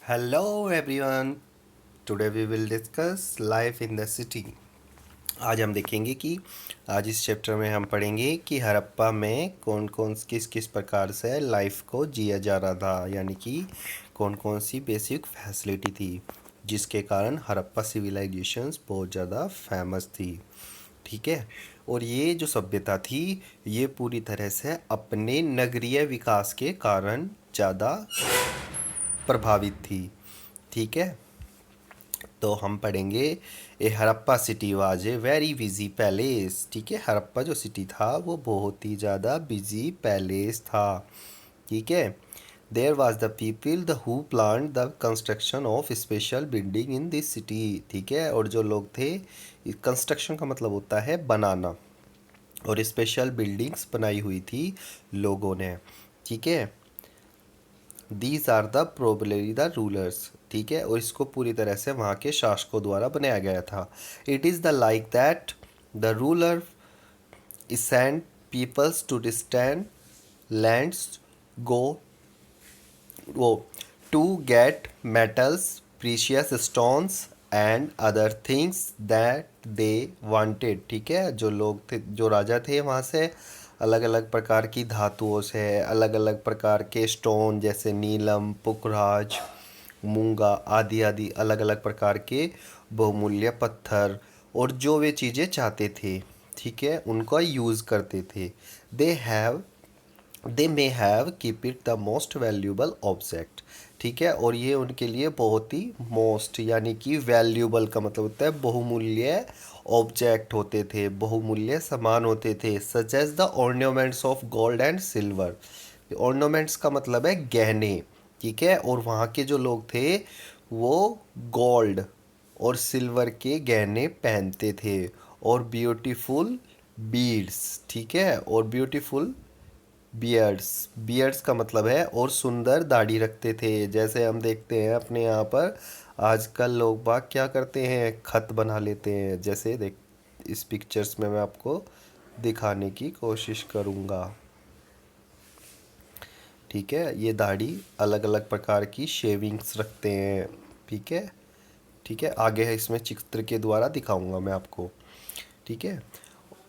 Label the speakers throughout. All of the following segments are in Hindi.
Speaker 1: Hello everyone. Today we will discuss life in the city. आज हम देखेंगे कि आज इस चैप्टर में हम पढ़ेंगे कि हड़प्पा में कौन कौन किस किस प्रकार से लाइफ को जिया जा रहा था, यानी कि कौन कौन सी बेसिक फैसिलिटी थी जिसके कारण हड़प्पा सिविलाइजेशंस बहुत ज़्यादा फेमस थी। ठीक है। और ये जो सभ्यता थी ये पूरी तरह से अपने नगरीय विकास के कारण ज़्यादा प्रभावित थी। ठीक है। तो हम पढ़ेंगे a Harappa city was a very busy palace. ठीक है। हड़प्पा जो सिटी था वो बहुत ही ज़्यादा बिजी पैलेस था। ठीक है। There was the people the who plan the construction of special building in this city. ठीक है। और जो लोग थे, कंस्ट्रक्शन का मतलब होता है बनाना, और स्पेशल बिल्डिंग्स बनाई हुई थी लोगों ने। ठीक है। These are the probably the rulers. ठीक है। और इसको पूरी तरह से वहाँ के शासकों द्वारा बनाया गया था। It is the like that the ruler send peoples to distant lands go वो to get metals, precious stones and other things that they wanted. ठीक है। जो लोग थे, जो राजा थे, वहाँ से अलग अलग प्रकार की धातुओं से अलग अलग प्रकार के स्टोन जैसे नीलम, पुखराज, मूंगा आदि आदि अलग अलग प्रकार के बहुमूल्य पत्थर और जो वे चीज़ें चाहते थे, ठीक है, उनका यूज़ करते थे। They may have keep it the most valuable object. ठीक है। और ये उनके लिए बहुत ही मोस्ट यानी कि वैल्यूबल का मतलब होता है बहुमूल्य ऑब्जेक्ट होते थे, बहुमूल्य सामान होते थे। Such as the ornaments of gold and silver. Ornaments का मतलब है गहने। ठीक है। और वहाँ के जो लोग थे वो गोल्ड और सिल्वर के गहने पहनते थे, और ब्यूटीफुल बीड्स। ठीक है। और ब्यूटीफुल बियर्ड्स। बियर्ड्स का मतलब है और सुंदर दाढ़ी रखते थे। जैसे हम देखते हैं अपने यहाँ पर आजकल लोग बाग क्या करते हैं, खत बना लेते हैं। जैसे देख, इस पिक्चर्स में मैं आपको दिखाने की कोशिश करूँगा। ठीक है। ये दाढ़ी अलग अलग प्रकार की शेविंग्स रखते हैं। ठीक है। ठीक है। आगे है इसमें चित्र के द्वारा दिखाऊंगा मैं आपको। ठीक है।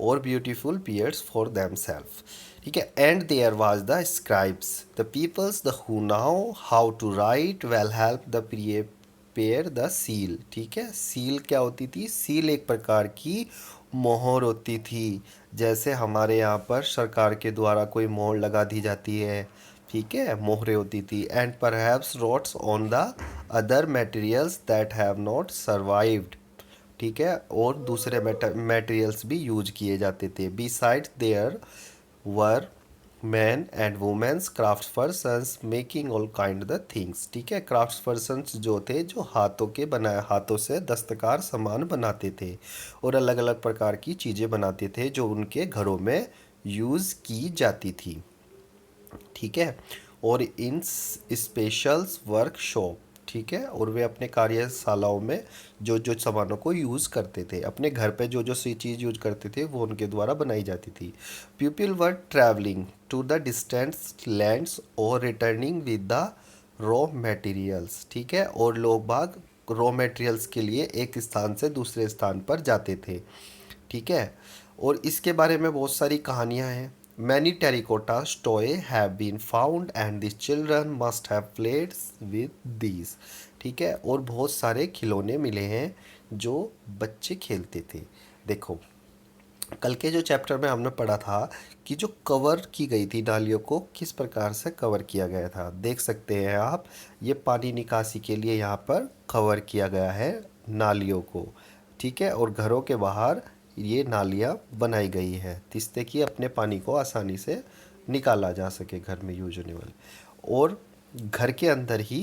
Speaker 1: और beautiful beards for them self. ठीक है। And there was the scribes the peoples the who know how to write well help the prepare the seal. ठीक है। सील क्या होती थी? सील एक प्रकार की मोहर होती थी। जैसे हमारे यहाँ पर सरकार के द्वारा कोई मोहर लगा दी जाती है। ठीक है। मोहरें होती थी। And perhaps rots on the other materials that have not survived. ठीक है। और दूसरे मटेरियल्स भी यूज किए जाते थे। Besides there were man and womens craft persons making all kind the things. ठीक है। क्राफ्ट पर्सन्स जो थे, जो हाथों के बनाए, हाथों से दस्तकार सामान बनाते थे और अलग अलग प्रकार की चीज़ें बनाते थे जो उनके घरों में यूज़ की जाती थी। ठीक है। और इन स्पेशल वर्कशॉप। ठीक है। और वे अपने कार्यशालाओं में जो जो सामानों को यूज़ करते थे, अपने घर पे जो जो सी चीज़ यूज करते थे वो उनके द्वारा बनाई जाती थी। People were travelling to the distant lands और returning with the raw materials. ठीक है। और लोग बाग रॉ मटेरियल्स के लिए एक स्थान से दूसरे स्थान पर जाते थे। ठीक है। और इसके बारे में बहुत सारी कहानियाँ हैं। Many terracotta toy have been found and the children must have played with these. ठीक है। और बहुत सारे खिलौने मिले हैं जो बच्चे खेलते थे। देखो, कल के जो चैप्टर में हमने पढ़ा था कि जो कवर की गई थी नालियों को किस प्रकार से कवर किया गया था, देख सकते हैं आप। ये पानी निकासी के लिए यहाँ पर कवर किया गया है नालियों को। ठीक है। और घरों के बाहर ये नालियाँ बनाई गई है जिससे कि अपने पानी को आसानी से निकाला जा सके, घर में यूज होने वाले। और घर के अंदर ही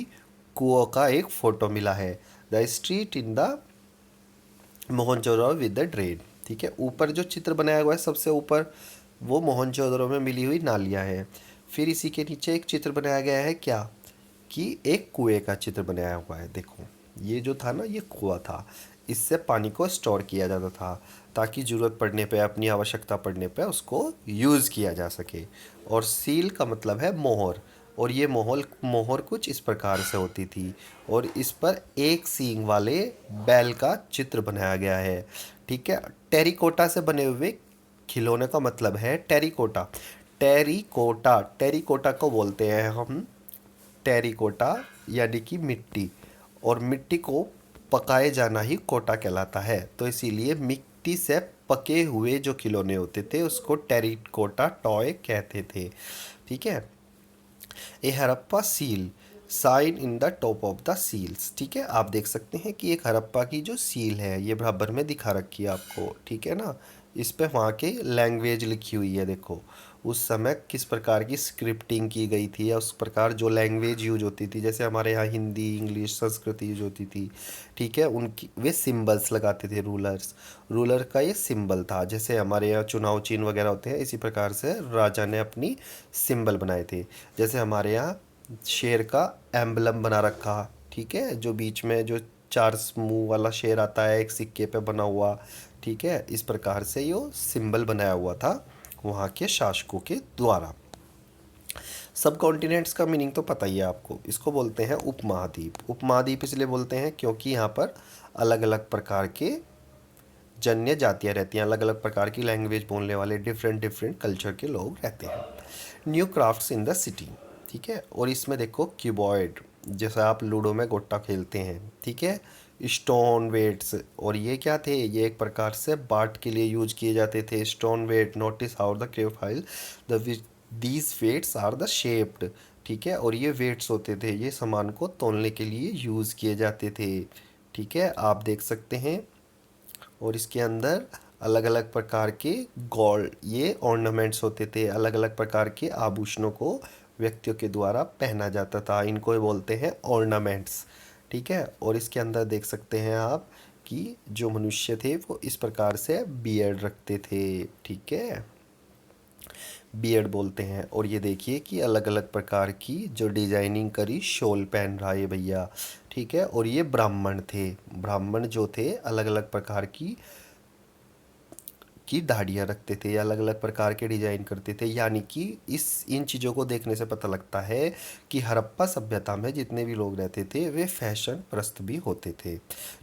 Speaker 1: कुओं का एक फ़ोटो मिला है, the street in the Mohenjodaro with the drain. ठीक है। ऊपर जो चित्र बनाया हुआ है सबसे ऊपर, वो मोहनजोदड़ो में मिली हुई नालियाँ हैं। फिर इसी के नीचे एक चित्र बनाया गया है क्या, कि एक कुएं का चित्र बनाया हुआ है। देखो, ये जो था ना, ये कुआं था। इससे पानी को स्टोर किया जाता था ताकि ज़रूरत पड़ने पे, अपनी आवश्यकता पड़ने पे उसको यूज़ किया जा सके। और सील का मतलब है मोहर। और ये मोहर कुछ इस प्रकार से होती थी और इस पर एक सींग वाले बैल का चित्र बनाया गया है। ठीक है, टेरिकोटा से बने हुए खिलौने का मतलब है टेरिकोटा। टेरिकोटा, टेरिकोटा को बोलते हैं हम टेरिकोटा, यानी कि मिट्टी। और मिट्टी को पकाए जाना ही कोटा कहलाता है, तो इसीलिए मिट्टी से पके हुए जो खिलौने होते थे उसको टेरिकोटा टॉय कहते थे। ठीक है, a Harappa seal, sign in the top of the seals. ठीक है, आप देख सकते हैं कि एक हड़प्पा की जो सील है ये बराबर में दिखा रखी है आपको। ठीक है ना, इस पे वहाँ की लैंग्वेज लिखी हुई है। देखो उस समय किस प्रकार की स्क्रिप्टिंग की गई थी या उस प्रकार जो लैंग्वेज यूज होती थी, जैसे हमारे यहाँ हिंदी, इंग्लिश, संस्कृत यूज होती थी। ठीक है, उनकी वे सिंबल्स लगाते थे, रूलर्स। रूलर का ये सिंबल था, जैसे हमारे यहाँ चुनाव चिन्ह वगैरह होते हैं, इसी प्रकार से राजा ने अपनी सिंबल बनाए थे। जैसे हमारे यहाँ शेर का एम्बलम बना रखा। ठीक है, जो बीच में जो चार मुंह वाला शेर आता है एक सिक्के पे बना हुआ। ठीक है, इस प्रकार से यो सिंबल बनाया हुआ था वहाँ के शासकों के द्वारा। सब कॉन्टिनेंट्स का मीनिंग तो पता ही है आपको, इसको बोलते हैं उपमहाद्वीप। उपमहाद्वीप इसलिए बोलते हैं क्योंकि यहाँ पर अलग अलग प्रकार के जन्य जातियाँ रहती हैं, अलग अलग प्रकार की लैंग्वेज बोलने वाले डिफरेंट डिफरेंट कल्चर के लोग रहते हैं। New crafts in the city. ठीक है, और इसमें देखो क्यूबॉइड, जैसे आप लूडो में गोट्टा खेलते हैं। ठीक है, स्टोन वेट्स, और ये क्या थे, ये एक प्रकार से बाट के लिए यूज किए जाते थे। Stone weight, notice how the carefully the these weights are the shaped. ठीक है, और ये वेट्स होते थे, ये सामान को तोलने के लिए यूज़ किए जाते थे। ठीक है, आप देख सकते हैं। और इसके अंदर अलग अलग प्रकार के गोल्ड, ये ऑर्नामेंट्स होते थे, अलग अलग प्रकार के आभूषणों को व्यक्तियों के द्वारा पहना जाता था, इनको बोलते हैं ऑर्नामेंट्स। ठीक है, और इसके अंदर देख सकते हैं आप कि जो मनुष्य थे वो इस प्रकार से बियर्ड रखते थे। ठीक है, बियर्ड बोलते हैं। और ये देखिए कि अलग अलग प्रकार की जो डिजाइनिंग करी शॉल पहन रहा है भैया। ठीक है, और ये ब्राह्मण थे, ब्राह्मण जो थे अलग अलग प्रकार की दाढ़ियाँ रखते थे या अलग अलग प्रकार के डिजाइन करते थे। यानी कि इन चीज़ों को देखने से पता लगता है कि हड़प्पा सभ्यता में जितने भी लोग रहते थे वे फैशन प्रस्त भी होते थे।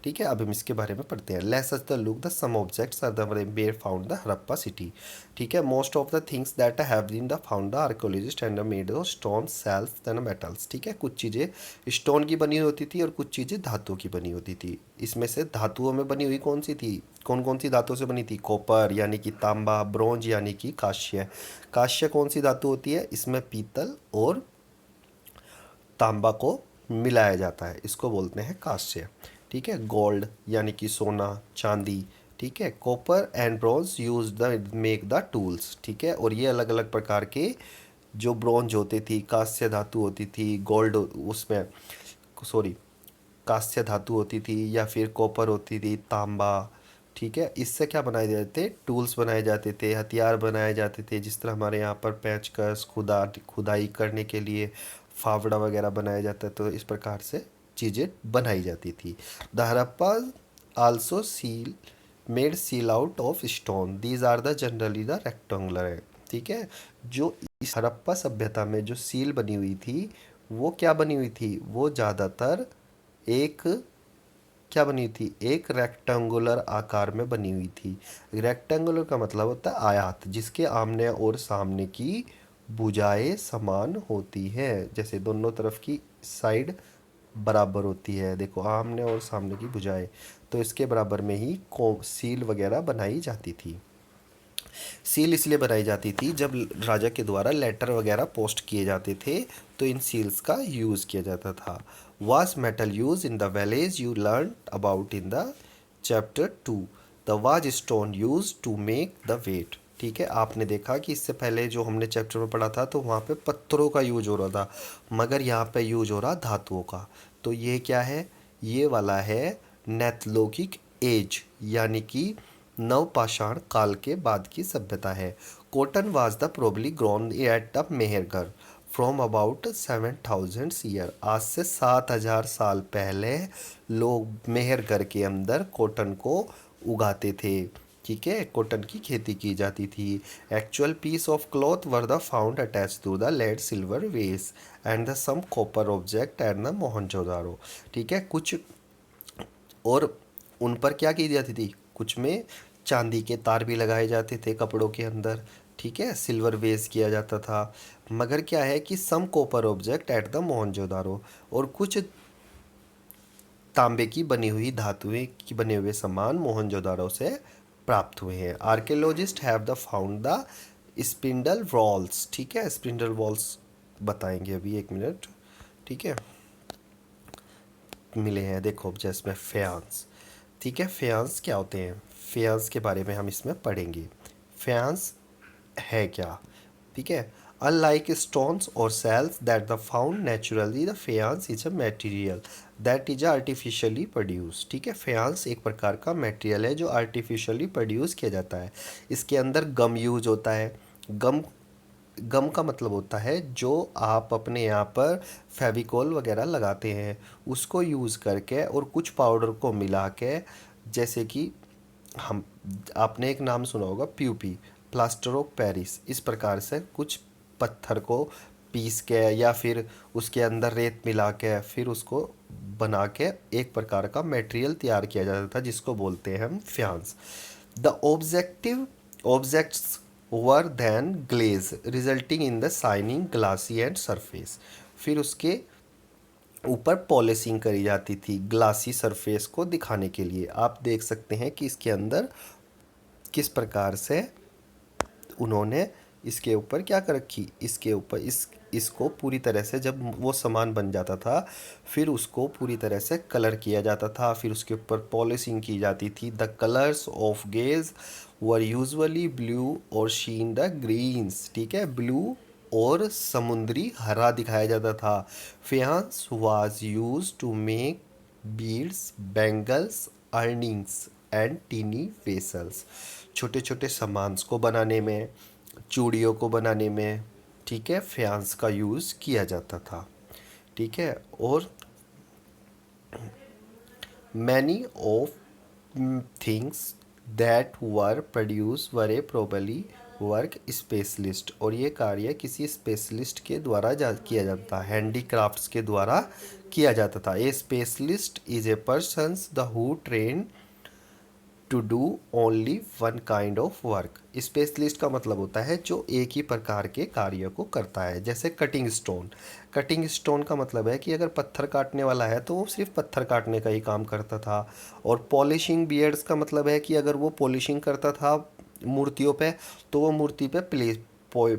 Speaker 1: ठीक है, अब हम इसके बारे में पढ़ते हैं। Let's us the look the some objects are the were found the Harappa city. ठीक है, most of the things that have been the found the archaeologist and made of stone, self and metals. ठीक है, कुछ चीज़ें स्टोन की बनी होती थी और कुछ चीज़ें धातुओं की बनी होती थी। इसमें से धातुओं में बनी हुई कौन सी थी, कौन कौन सी धातुओं से बनी थी? कॉपर यानी कि तांबा, ब्रोंज यानी कि कांस्य। कांस्य कौन सी धातु होती है? इसमें पीतल और तांबा को मिलाया जाता है, इसको बोलते हैं कांस्य। ठीक है, गोल्ड यानी कि सोना, चांदी। ठीक है, copper and bronze use the make the tools. ठीक है, और ये अलग अलग प्रकार के जो ब्रोंज होती थी, कांस्य धातु होती थी, गोल्ड उसमें सॉरी कांस्य धातु होती थी या फिर कॉपर होती थी, तांबा। ठीक है, इससे क्या बनाए जाते थे? टूल्स बनाए जाते थे, हथियार बनाए जाते थे। जिस तरह हमारे यहाँ पर पेंचकस, खुदाई करने के लिए फावड़ा वगैरह बनाया जाता है, तो इस प्रकार से चीज़ें बनाई जाती थी। The Harappa also seal made seal out of stone, these are the generally the rectangular है। ठीक है, जो इस हड़प्पा सभ्यता में जो सील बनी हुई थी वो क्या बनी हुई थी? वो ज़्यादातर एक क्या बनी थी? एक रेक्टेंगुलर आकार में बनी हुई थी। रेक्टेंगुलर का मतलब होता है आयत, जिसके आमने और सामने की भुजाएं समान होती है, जैसे दोनों तरफ की साइड बराबर होती है। देखो आमने और सामने की भुजाएं, तो इसके बराबर में ही सील वगैरह बनाई जाती थी। सील इसलिए बनाई जाती थी जब राजा के द्वारा लेटर वगैरह पोस्ट किए जाते थे, तो इन सील्स का यूज़ किया जाता था। Was metal use in the village you learn about in the chapter 2, the was stone use to make the weight. ठीक है, आपने देखा कि इससे पहले जो हमने चैप्टर में पढ़ा था तो वहाँ पे पत्थरों का यूज हो रहा था, मगर यहाँ पे यूज हो रहा धातुओं का। तो ये क्या है? ये वाला है नेथलोगिक एज, यानी कि नवपाषाण काल के बाद की सभ्यता है। Cotton was the probably grown at the Mehrgarh from about 7000 year. आज से 7000 साल पहले लोग मेहरगढ़ के अंदर कॉटन को उगाते थे। ठीक है, कॉटन की खेती की जाती थी। Actual piece of cloth were the found attach to the lead silver vase and the some copper object at the Mohenjodaro. ठीक है, कुछ और उन पर क्या की जाती थी, कुछ में चांदी के तार भी लगाए जाते थे कपड़ों के अंदर। ठीक है, सिल्वर वेस किया जाता था। मगर क्या है कि some copper object at the Mohenjodaro, और कुछ तांबे की बनी हुई धातुएं की बने हुए सामान मोहनजोदारो से प्राप्त हुए हैं। Archaeologist have the found the spindle walls. ठीक है, स्पिंडल वॉल्स बताएंगे अभी, एक मिनट। ठीक है, मिले हैं, देखो जैसे में फेयांस। ठीक है, फेयांस क्या होते हैं, फेयांस के बारे में हम इसमें पढ़ेंगे। फेयांस है क्या, ठीक है। अनलाइक स्टोन्स और shells that the found naturally, the faience is a material that is artificially produce. ठीक है, फेयांस एक प्रकार का मटेरियल है जो आर्टिफिशियली प्रोड्यूस किया जाता है। इसके अंदर गम यूज होता है। गम, गम का मतलब होता है जो आप अपने यहाँ पर फेविकोल वगैरह लगाते हैं, उसको यूज़ करके और कुछ पाउडर को मिला के, जैसे कि हम, आपने एक नाम सुना होगा प्यूपी, प्लास्टर ऑफ पेरिस, इस प्रकार से कुछ पत्थर को पीस के या फिर उसके अंदर रेत मिला के फिर उसको बना के एक प्रकार का मटेरियल तैयार किया जाता था जिसको बोलते हैं हम faience. The objective objects were then glaze resulting in the shining glassy and surface. फिर उसके ऊपर पॉलिशिंग करी जाती थी ग्लासी सरफेस को दिखाने के लिए। आप देख सकते हैं कि इसके अंदर किस प्रकार से उन्होंने इसके ऊपर क्या कर रखी, इसके ऊपर इसको पूरी तरह से जब वो सामान बन जाता था फिर उसको पूरी तरह से कलर किया जाता था, फिर उसके ऊपर पॉलिशिंग की जाती थी। The colours of gauge were usually blue और शीन द ग्रीन्स। ठीक है, ब्लू और समुद्री हरा दिखाया जाता था। Faience was use to make beads, bangles, earrings and tiny vessels. छोटे छोटे सामान्स को बनाने में, चूड़ियों को बनाने में, ठीक है, फ्यांस का यूज़ किया जाता था। ठीक है, और many of things that were produce were A probably work specialist, और ये कार्य किसी स्पेशलिस्ट के द्वारा किया जाता था, हैंडीक्राफ्ट्स के द्वारा किया जाता था। A specialist is a persons the who train to do only one kind of work. Specialist का मतलब होता है जो एक ही प्रकार के कार्य को करता है। जैसे कटिंग स्टोन, कटिंग स्टोन का मतलब है कि अगर पत्थर काटने वाला है तो वो सिर्फ पत्थर काटने का ही काम करता था। और पॉलिशिंग बियर्ड्स का मतलब है कि अगर वो पॉलिशिंग करता था मूर्तियों पे तो वो मूर्ति पे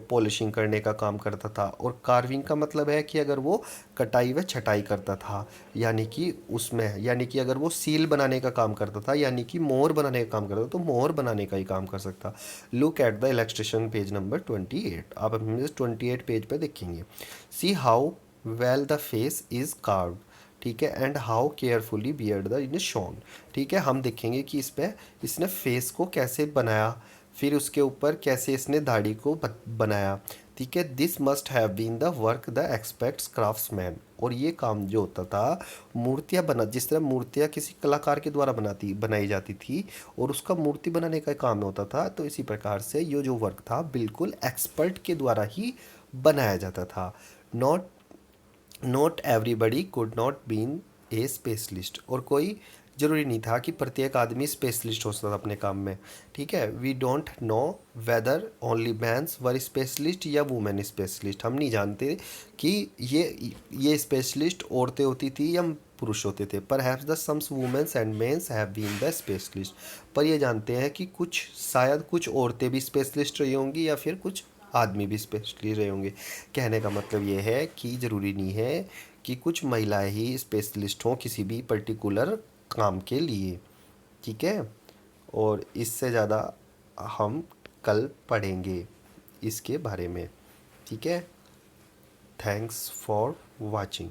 Speaker 1: पॉलिशिंग करने का काम करता था। और कार्विंग का मतलब है कि अगर वो कटाई व छटाई करता था, यानी कि उसमें, यानी कि अगर वो सील बनाने का काम करता था, यानी कि मोहर बनाने का काम करता था तो मोहर बनाने का ही काम कर सकता। Look at the illustration page number 28, आप अपने 28 पेज पे देखेंगे। See how well the face is carved, ठीक है, and how carefully beard the in shown. ठीक है, हम देखेंगे कि इस पे इसने फेस को कैसे बनाया, फिर उसके ऊपर कैसे इसने दाढ़ी को बनाया। ठीक है, this must have been the work the experts craftsman, और ये काम जो होता था मूर्तियाँ बना, जिस तरह मूर्तियाँ किसी कलाकार के द्वारा बनाई जाती थी और उसका मूर्ति बनाने का काम होता था, तो इसी प्रकार से ये जो वर्क था बिल्कुल एक्सपर्ट के द्वारा ही बनाया जाता था। Not not everybody could not been a specialist, और कोई ज़रूरी नहीं था कि प्रत्येक आदमी स्पेशलिस्ट हो सकता था अपने काम में। ठीक है, we don't know whether only mans were specialist या वुमेन स्पेशलिस्ट, हम नहीं जानते कि ये स्पेशलिस्ट औरतें होती थी या पुरुष होते थे। पर haves the sums womens and mens have been the specialist, पर ये जानते हैं कि कुछ, शायद कुछ औरतें भी स्पेशलिस्ट रही होंगी या फिर कुछ आदमी भी स्पेशली रहे होंगे। कहने का मतलब ये है कि ज़रूरी नहीं है कि कुछ महिलाएं ही स्पेशलिस्ट हों किसी भी पर्टिकुलर काम के लिए। ठीक है, और इससे ज़्यादा हम कल पढ़ेंगे इसके बारे में। ठीक है, थैंक्स फॉर वाचिंग।